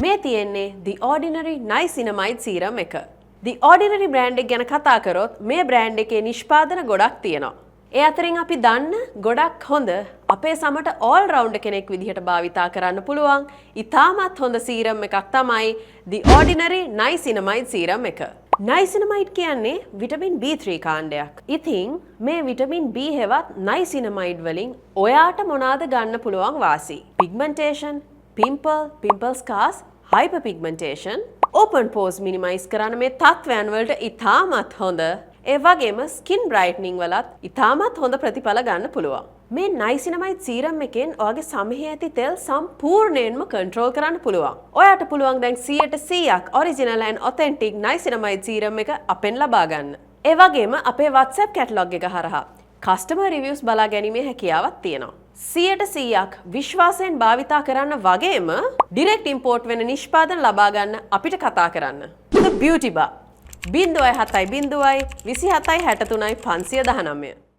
මේ තියෙන්නේ The Ordinary Niacinamide Serum එක. The Ordinary brand එක ගැන කතා කරොත් මේ brand එකේ නිෂ්පාදන ගොඩක් තියෙනවා. ඒ අතරින් අපි දන්න ගොඩක් හොඳ අපේ සමට all round කෙනෙක් විදිහට භාවිතා කරන්න පුළුවන් ඉතාමත් හොඳ සීරම් එකක් තමයි The Ordinary Niacinamide Serum එක. Niacinamide කියන්නේ විටමින් B3 කාණ්ඩයක්. ඉතින් මේ විටමින් B හෙවත් niacinamide වලින් ඔයාට මොනවාද ගන්න පුළුවන් වාසි? Pigmentation, pimple scars, hyperpigmentation, open pores minimize කරන්න මේ තත්වයන් වලට ඉතාමත් හොඳ. ඒ වගේම ස්කින් බ්‍රයිට්නින් වලත් ඉතාමත් හොඳ ප්‍රතිඵල ගන්න පුළුවන්. මේ niacinamide serum එකෙන් ඔයාගේ සමහේ ඇති තෙල් සම්පූර්ණයෙන්ම කන්ට්‍රෝල් කරන්න පුළුවන්. ඔයාට පුළුවන් දැන් 100% original and authentic niacinamide serum එක අපෙන් ලබා ගන්න. ඒ වගේම අපේ WhatsApp catalog එක හරහා customer reviews බලා ගැනීමේ හැකියාවක් තියෙනවා. 100% විශ්වාසයෙන් භාවිතා කරන්න වගේම direct import වෙන නිෂ්පාදන ලබා ගන්න අපිට කතා කරන්න. The Beauty Bar 07 27 63 519